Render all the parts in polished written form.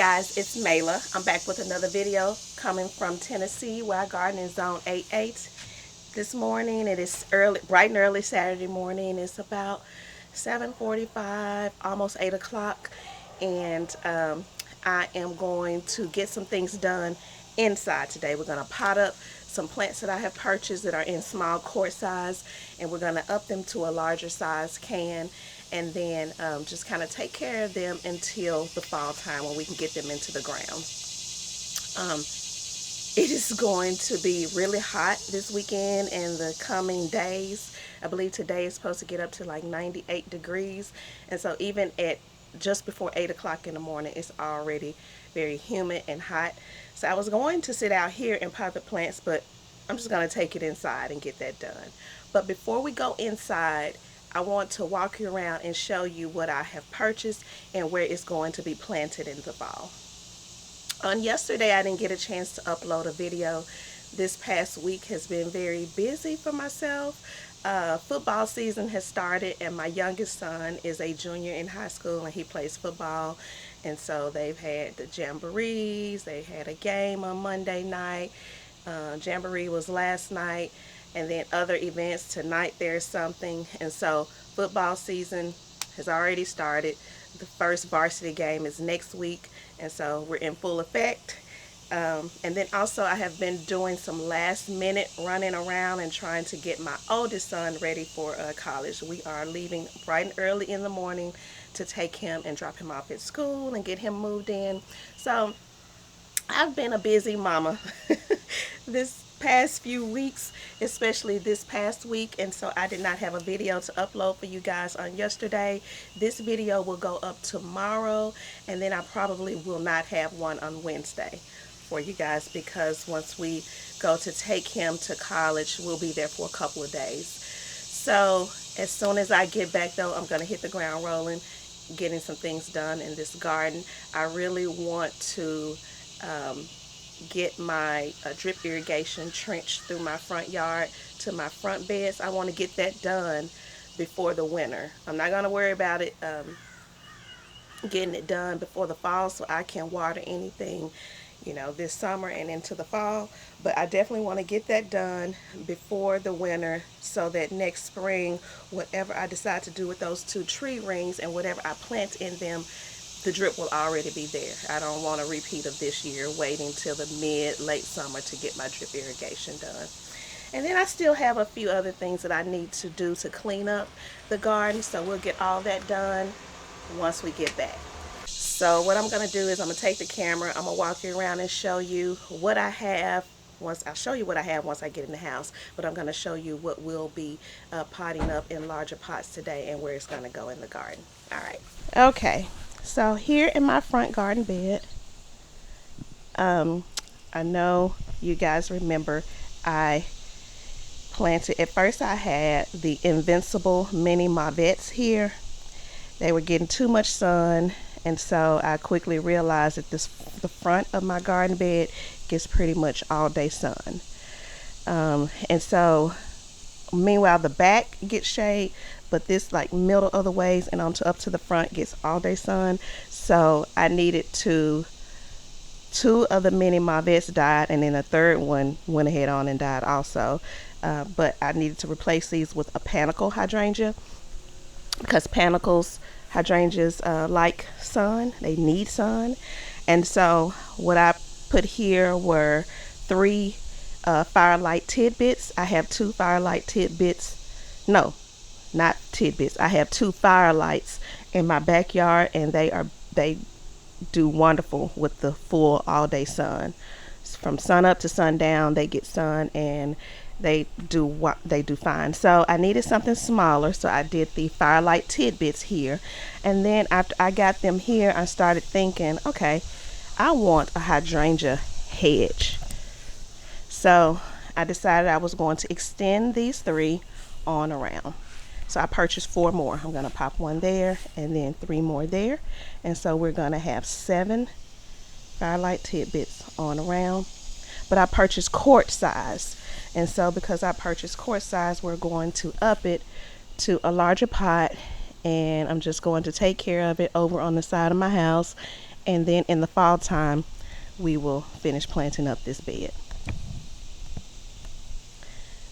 guys, it's Mayla. I'm back with another video coming from Tennessee, where I garden in zone 88. This morning, it is early, bright and early Saturday morning. It's about 7:45, almost 8 o'clock, and I am going to get some things done inside today. We're going to pot up some plants that I have purchased that are in small quart size, and we're going to up them to a larger size can, and then just kind of take care of them until the fall time when we can get them into the ground. It is going to be really hot this weekend and the coming days. I believe today is supposed to get up to like 98 degrees, and so even at just before 8 o'clock in the morning, it's already very humid and hot. So I was going to sit out here and pot the plants, but I'm just going to take it inside and get that done. But before we go inside, I want to walk you around and show you what I have purchased and where it's going to be planted in the fall. On yesterday, I didn't get a chance to upload a video. This past week has been very busy for myself. Football season has started, and my youngest son is a junior in high school, and he plays football. And so they've had the jamborees. They had a game on Monday night. Jamboree was last night, and then other events. Tonight there's something. And so football season has already started. The first varsity game is next week, and so we're in full effect. And then also I have been doing some last minute running around and trying to get my oldest son ready for college. We are leaving bright and early in the morning to take him and drop him off at school and get him moved in. So I've been a busy mama this past few weeks, especially this past week, and so I did not have a video to upload for you guys on yesterday. This video will go up tomorrow, and then I probably will not have one on Wednesday for you guys, because once we go to take him to college, we'll be there for a couple of days. So as soon as I get back though, I'm going to hit the ground rolling, getting some things done in this garden. I really want to get my drip irrigation trenched through my front yard to my front beds. I want to get that done before the winter. I'm not going to worry about it getting it done before the fall, so I can water anything, you know, this summer and into the fall. But I definitely want to get that done before the winter, so that next spring, whatever I decide to do with those two tree rings and whatever I plant in them, the drip will already be there. I don't want a repeat of this year, waiting till the late summer to get my drip irrigation done. And then I still have a few other things that I need to do to clean up the garden, so we'll get all that done once we get back. So what I'm going to do is I'm going to take the camera, I'm going to walk you around and show you what I have. I'll show you what I have once I get in the house, but I'm going to show you what will be potting up in larger pots today and where it's going to go in the garden. All right. Okay. So here in my front garden bed, I know you guys remember I planted, at first I had the Invincible mini mauvettes here. They were getting too much sun, and so I quickly realized that the front of my garden bed gets pretty much all day sun. And so meanwhile the back gets shade, but this like middle of the ways and up to the front gets all day sun. So I needed two of the mini mauvettes died, and then a third one went ahead on and died also. But I needed to replace these with a panicle hydrangea, because panicles, hydrangeas like sun, they need sun. And so what I put here were 3 Firelight tidbits. I have 2 Firelight tidbits. No, not tidbits. I have 2 Firelights in my backyard, and they do wonderful with the full all day sun. From sun up to sundown, they get sun, and they do fine. So I needed something smaller, so I did the Firelight tidbits here. And then after I got them here, I started thinking, okay, I want a hydrangea hedge. So I decided I was going to extend these 3 on around. So I purchased 4 more. I'm going to pop 1 there and then 3 more there. And so we're going to have 7 Firelight tidbits on around. But I purchased quart size. And so because I purchased quart size, we're going to up it to a larger pot. And I'm just going to take care of it over on the side of my house and then in the fall time we will finish planting up this bed.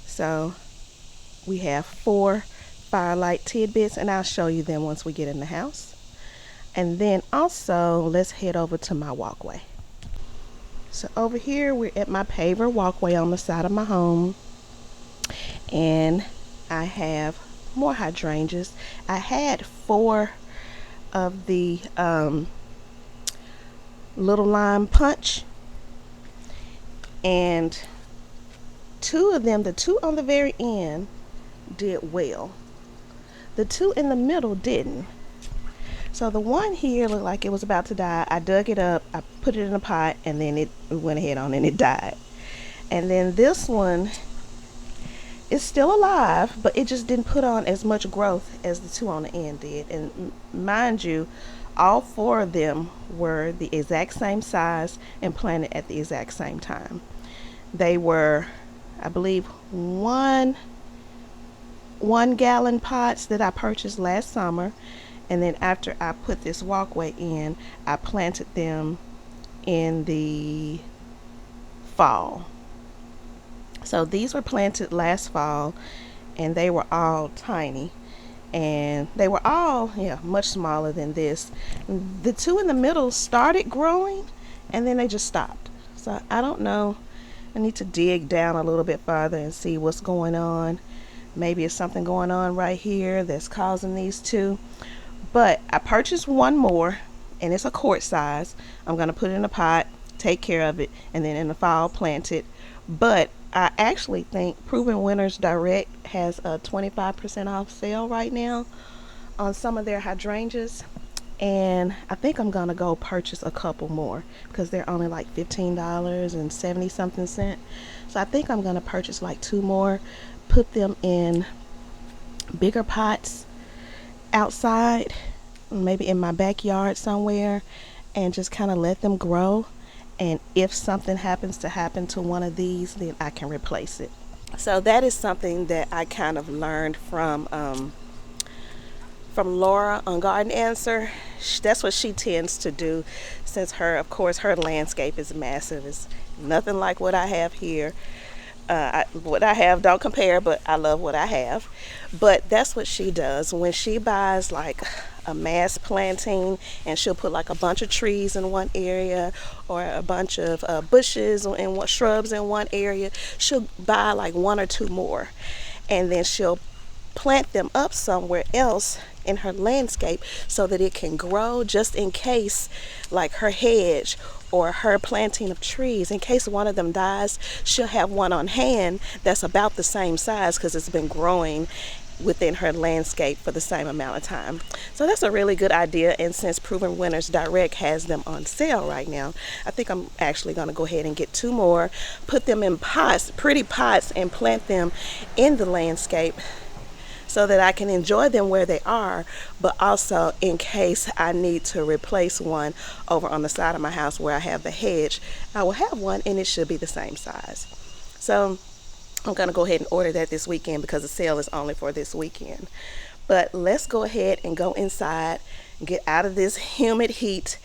So we have 4 Firelight Tidbits, and I'll show you them once we get in the house. And then also let's head over to my walkway. So over here we're at my paver walkway on the side of my home, and I have more hydrangeas. I had 4 of the little lime punch, and 2 of them, the 2 on the very end, did well. The 2 in the middle didn't. So the one here looked like it was about to die. I dug it up, I put it in a pot, and then it went ahead on and it died. And then this one is still alive, but it just didn't put on as much growth as the 2 on the end did. And mind you, all 4 of them were the exact same size and planted at the exact same time. They were, I believe, 1 gallon pots that I purchased last summer, and then after I put this walkway in, I planted them in the fall. So these were planted last fall, and they were all tiny, and they were all much smaller than this. The 2 in the middle started growing, and then they just stopped. So I don't know, I need to dig down a little bit farther and see what's going on. Maybe it's something going on right here that's causing these 2. But I purchased 1 more, and it's a quart size. I'm going to put it in a pot, take care of it, and then in the fall plant it. But I actually think Proven Winners Direct has a 25% off sale right now on some of their hydrangeas, and I think I'm gonna go purchase a couple more because they're only like $15.70 something. So I think I'm gonna purchase like 2 more, put them in bigger pots outside, maybe in my backyard somewhere, and just kind of let them grow. And if something happens to happen to one of these, then I can replace it. So that is something that I kind of learned from Laura on Garden Answer. That's what she tends to do, since of course her landscape is massive. It's nothing like what I have here. What I have don't compare, but I love what I have. But that's what she does when she buys like a mass planting, and she'll put like a bunch of trees in one area or a bunch of bushes and shrubs in one area. She'll buy like 1 or 2 more, and then she'll plant them up somewhere else in her landscape so that it can grow, just in case, like her hedge or her planting of trees, in case one of them dies, she'll have one on hand that's about the same size because it's been growing within her landscape for the same amount of time. So that's a really good idea, and since Proven Winners Direct has them on sale right now, I think I'm actually going to go ahead and get 2 more, put them in pots, pretty pots, and plant them in the landscape so that I can enjoy them where they are, but also in case I need to replace one over on the side of my house where I have the hedge, I will have one and it should be the same size. So I'm going to go ahead and order that this weekend because the sale is only for this weekend. But let's go ahead and go inside, get out of this humid heat,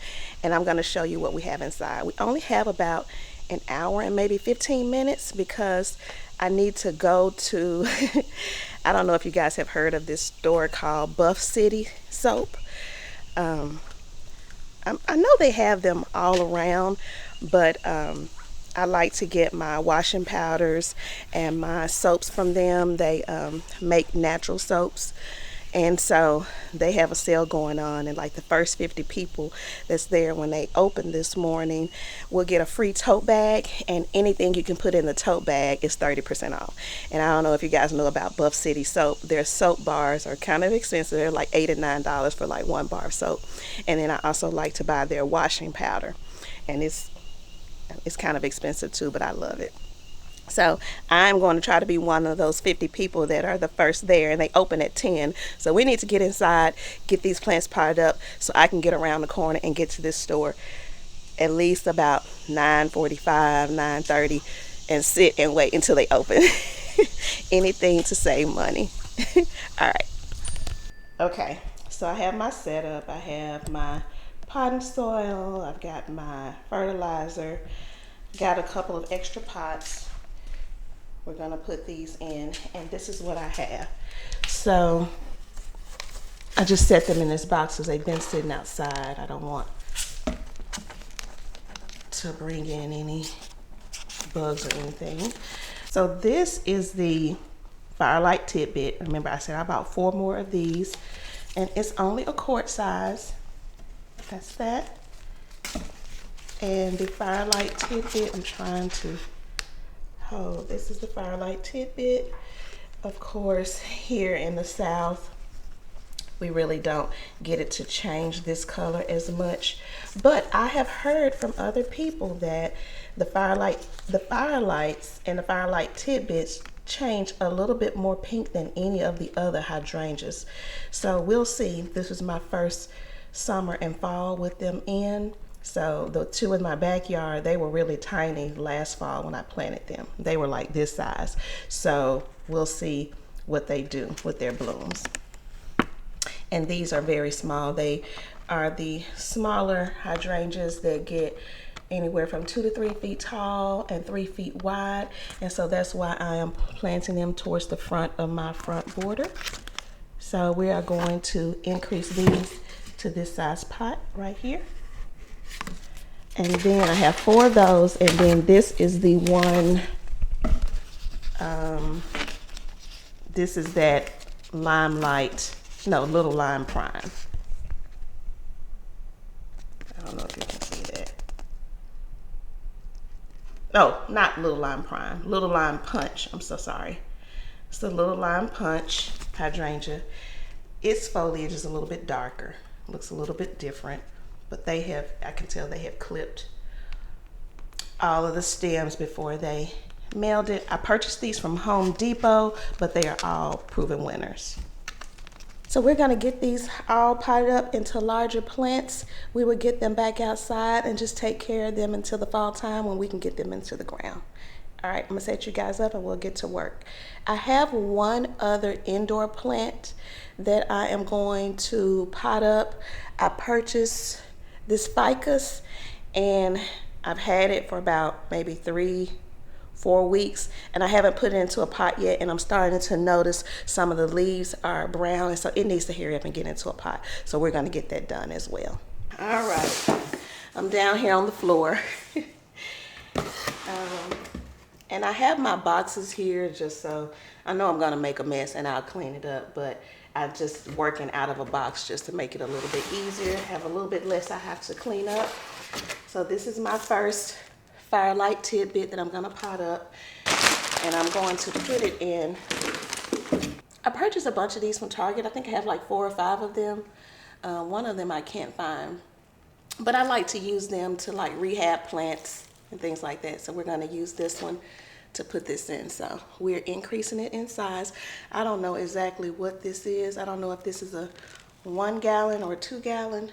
and I'm going to show you what we have inside. We only have about an hour and maybe 15 minutes because I need to go to I don't know if you guys have heard of this store called Buff City Soap. I know they have them all around, but I like to get my washing powders and my soaps from them. They make natural soaps, and so they have a sale going on, and like the first 50 people that's there when they open this morning will get a free tote bag, and anything you can put in the tote bag is 30% off. And I don't know if you guys know about Buff City Soap. Their soap bars are kind of expensive. They're like $8 and $9 for like 1 bar of soap. And then I also like to buy their washing powder, and it's kind of expensive too, but I love it. So I'm going to try to be one of those 50 people that are the first there, and they open at 10. So we need to get inside, get these plants potted up so I can get around the corner and get to this store at least about 9:45, 9:30 and sit and wait until they open. Anything to save money. All right. Okay, so I have my setup. I have my potting soil, I've got my fertilizer, got a couple of extra pots. We're gonna put these in, and this is what I have. So I just set them in this box because they've been sitting outside. I don't want to bring in any bugs or anything. So this is the Firelight Tidbit. Remember I said I bought 4 more of these, and it's only a quart size. That's that. And the Firelight Tidbit, I'm trying to hold. This is the Firelight Tidbit. Of course, here in the South, we really don't get it to change this color as much. But I have heard from other people that the Firelights and the Firelight Tidbits change a little bit more pink than any of the other hydrangeas. So we'll see. This was my first summer and fall with them in. So the 2 in my backyard, they were really tiny last fall when I planted them. They were like this size. So we'll see what they do with their blooms. And these are very small. They are the smaller hydrangeas that get anywhere from 2 to 3 feet tall and 3 feet wide. And so that's why I am planting them towards the front of my front border. So we are going to increase these to this size pot right here. And then I have 4 of those, and then this is the one, this is that Limelight, no, Little Lime Prime. I don't know if you can see that. Oh, not Little Lime Prime, Little Lime Punch. I'm so sorry. It's the Little Lime Punch hydrangea. Its foliage is a little bit darker, looks a little bit different, but they have, I can tell they have clipped all of the stems before they mailed it. I purchased these from Home Depot, but they are all proven winners. So we're gonna get these all potted up into larger plants. We will get them back outside and just take care of them until the fall time when we can get them into the ground. All right, I'm gonna set you guys up and we'll get to work. I have one other indoor plant that I am going to pot up. I purchased this Ficus, and I've had it for about maybe 3-4 weeks, and I haven't put it into a pot yet, and I'm starting to notice some of the leaves are brown, and so it needs to hurry up and get into a pot. So we're gonna get that done as well. All right, I'm down here on the floor. And I have my boxes here just so I know I'm gonna make a mess and I'll clean it up, but I'm just working out of a box just to make it a little bit easier, have a little bit less I have to clean up. So this is my first Firelight Tidbit that I'm gonna pot up, and I'm going to put it in. I purchased a bunch of these from Target. I think I have like 4 or 5 of them. One of them I can't find, but I like to use them to like rehab plants and things like that. So we're gonna use this one to put this in. So we're increasing it in size. I don't know exactly what this is. I don't know if this is a 1 gallon or 2 gallon.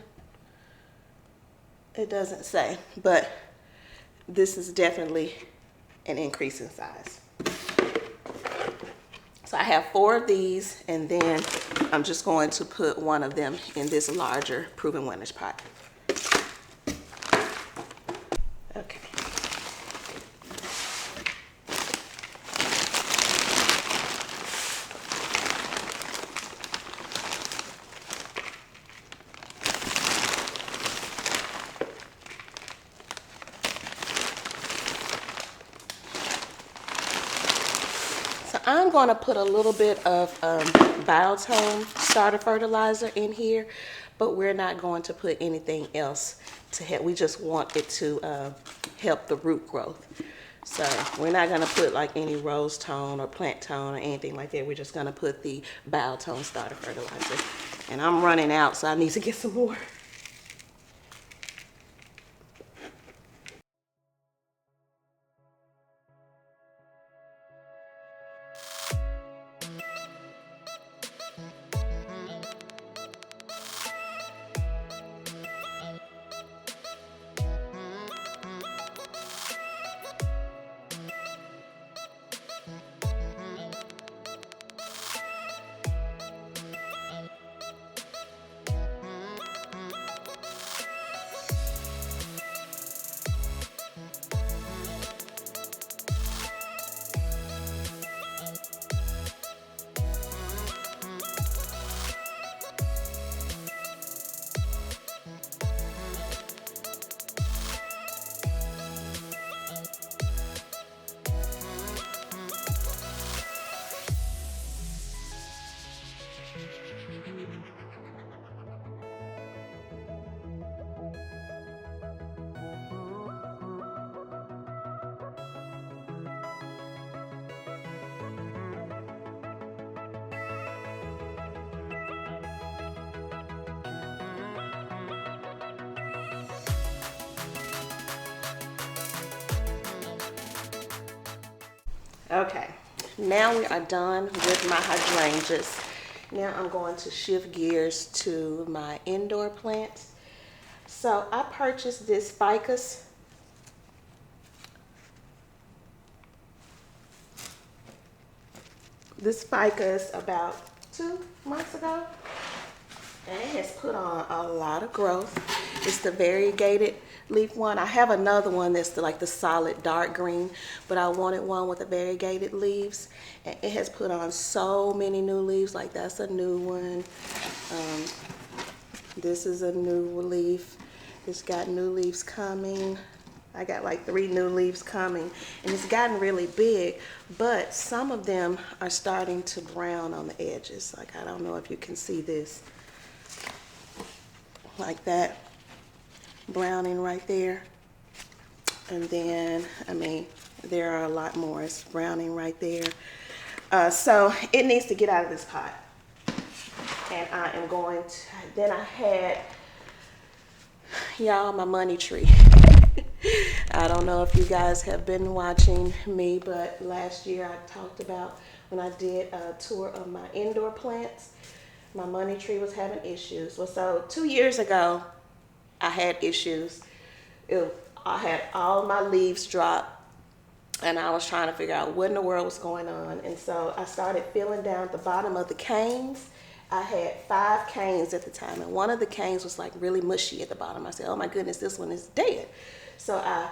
It doesn't say, but this is definitely an increase in size. So I have 4 of these, and then I'm just going to put one of them in this larger proven winners pot. Okay. I'm going to put a little bit of biotone starter fertilizer in here, but we're not going to put anything else to help. We just want it to help the root growth. So we're not going to put like any rose tone or plant tone or anything like that. We're just going to put the biotone starter fertilizer. And I'm running out, so I need to get some more. Okay, now we are done with my hydrangeas. Now I'm going to shift gears to my indoor plants. So I purchased this ficus. This ficus about 2 months ago, and it has put on a lot of growth. It's the variegated leaf one. I have another one that's like the solid dark green, but I wanted one with the variegated leaves, and it has put on so many new leaves. Like that's a new one. This is a new leaf. It's got new leaves coming. I got like 3 new leaves coming, and it's gotten really big, but some of them are starting to brown on the edges. Like, I don't know if you can see this, like that browning right there. And then, I mean, there are a lot more. It's browning right there. So it needs to get out of this pot. And I am going to, then I had, y'all, my money tree. I don't know if you guys have been watching me, but last year I talked about when I did a tour of my indoor plants, my money tree was having issues. Well, so 2 years ago, I had issues. I had all my leaves drop, and I was trying to figure out what in the world was going on. And so I started feeling down at the bottom of the canes. I had 5 canes at the time, and one of the canes was like really mushy at the bottom. I said, oh my goodness, this one is dead. So I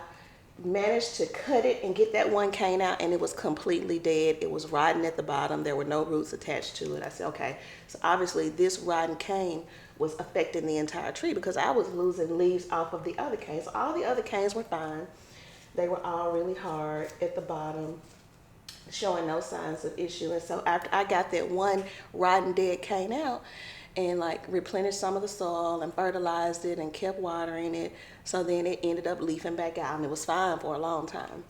managed to cut it and get that one cane out, and it was completely dead. It was rotting at the bottom. There were no roots attached to it. I said, okay, so obviously this rotten cane was affecting the entire tree because I was losing leaves off of the other canes. So all the other canes were fine. They were all really hard at the bottom, showing no signs of issue. And so after I got that one rotten dead cane out and like replenished some of the soil and fertilized it and kept watering it, so then it ended up leafing back out, and it was fine for a long time.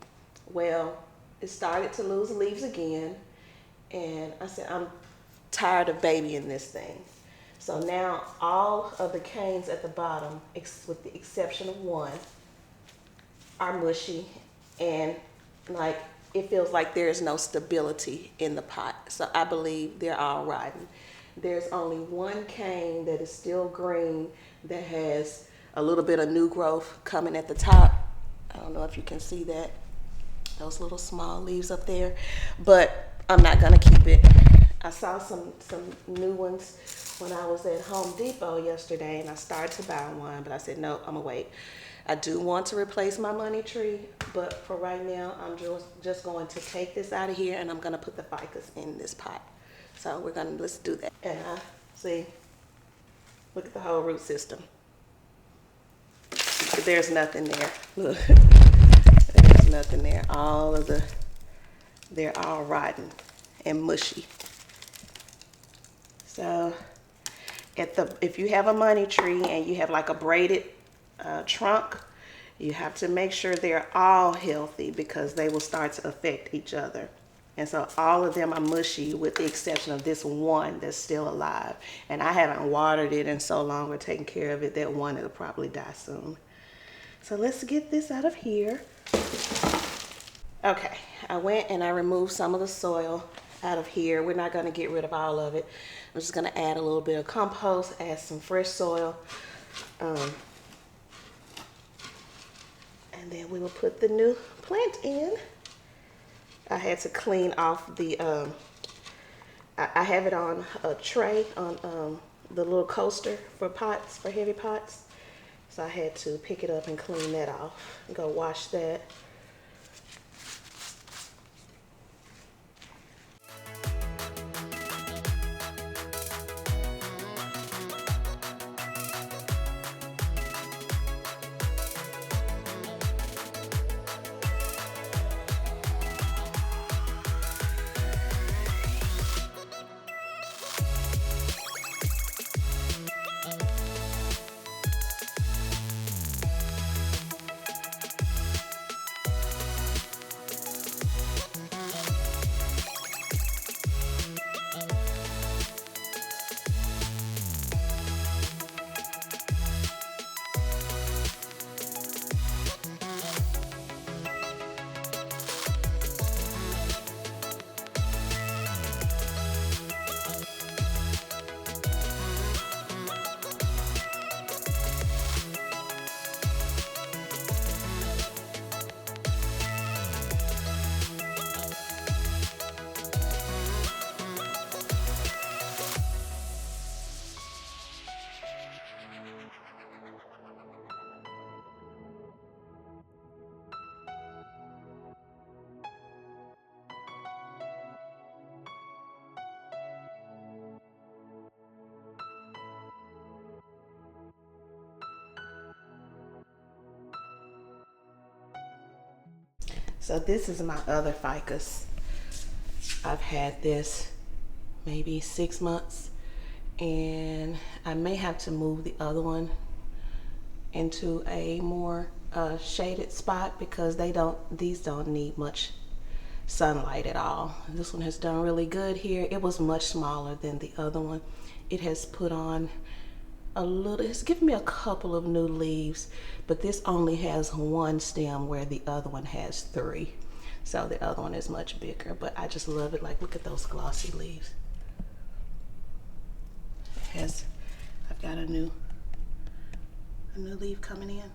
Well, it started to lose leaves again, and I said, I'm tired of babying this thing. So now all of the canes at the bottom, with the exception of one, are mushy, and like it feels like there is no stability in the pot. So I believe they're all rotten. There's only one cane that is still green that has a little bit of new growth coming at the top. I don't know if you can see that, those little small leaves up there, but I'm not gonna keep it. I saw some new ones when I was at Home Depot yesterday, and I started to buy one, but I said, no, I'm gonna wait. I do want to replace my money tree, but for right now, I'm just going to take this out of here, and I'm gonna put the ficus in this pot. So let's do that. And see, look at the whole root system. There's nothing there. Look, there's nothing there. They're all rotten and mushy. So if you have a money tree and you have like a braided trunk, you have to make sure they're all healthy because they will start to affect each other. And so all of them are mushy with the exception of this one that's still alive. And I haven't watered it in so long or taken care of it. That one, it'll probably die soon. So let's get this out of here. Okay, I went and I removed some of the soil out of here. We're not gonna get rid of all of it. I'm just gonna add a little bit of compost, add some fresh soil. And then we will put the new plant in. I had to clean off the, I have it on a tray on the little coaster for pots, for heavy pots. So I had to pick it up and clean that off and go wash that. So this is my other ficus. I've had this maybe 6 months, and I may have to move the other one into a more shaded spot because these don't need much sunlight at all. This one has done really good here. It was much smaller than the other one. It has put on a little, it's given me a couple of new leaves, but this only has one stem where the other one has 3. So the other one is much bigger, but I just love it. Like, look at those glossy leaves. I've got a new leaf coming in.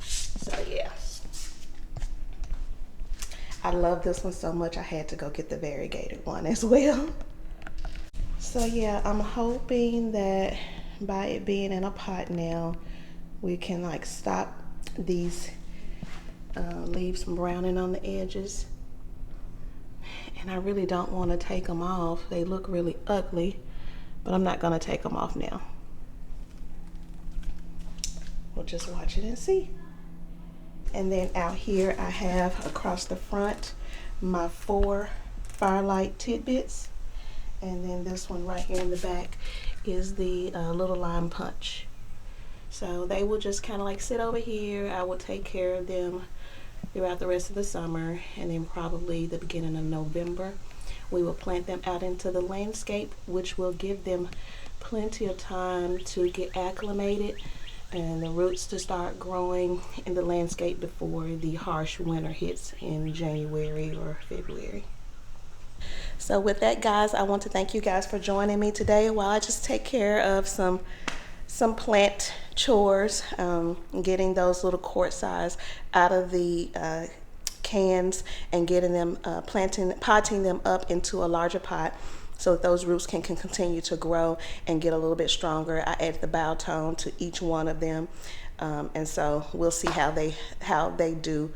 So yeah, I love this one so much I had to go get the variegated one as well. So yeah, I'm hoping that by it being in a pot now, we can like stop these leaves from browning on the edges. And I really don't want to take them off. They look really ugly, but I'm not going to take them off now. We'll just watch it and see. And then out here I have across the front my 4 Firelight Tidbits. And then this one right here in the back is the little lime punch. So they will just kind of like sit over here. I will take care of them throughout the rest of the summer, and then probably the beginning of November we will plant them out into the landscape, which will give them plenty of time to get acclimated and the roots to start growing in the landscape before the harsh winter hits in January or February. So with that, guys, I want to thank you guys for joining me today while I just take care of some plant chores, getting those little quart size out of the cans and getting them potting them up into a larger pot so that those roots can continue to grow and get a little bit stronger. I added the bow tone to each one of them, and so we'll see how they do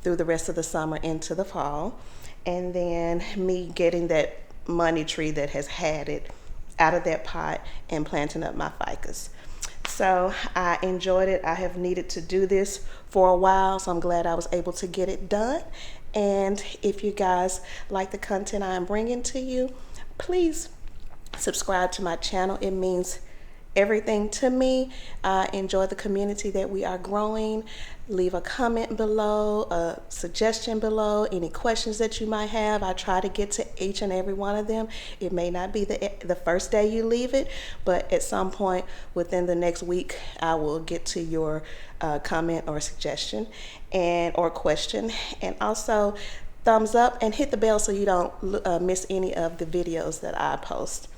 through the rest of the summer into the fall. And then me getting that money tree that has had it out of that pot and planting up my ficus. So I enjoyed it. I have needed to do this for a while, so I'm glad I was able to get it done. And if you guys like the content I am bringing to you, please subscribe to my channel. It means everything to me. I enjoy the community that we are growing. Leave a comment below, a suggestion below, any questions that you might have. I try to get to each and every one of them. It may not be the first day you leave it, but at some point within the next week, I will get to your comment or suggestion or question. And also, thumbs up and hit the bell so you don't miss any of the videos that I post.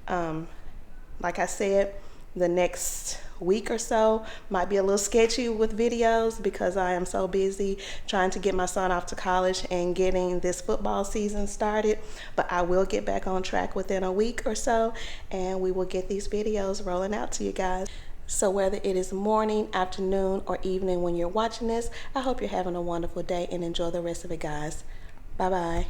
Like I said, the next week or so might be a little sketchy with videos because I am so busy trying to get my son off to college and getting this football season started, but I will get back on track within a week or so, and we will get these videos rolling out to you guys. So whether it is morning, afternoon, or evening when you're watching this, I hope you're having a wonderful day and enjoy the rest of it, guys. Bye bye.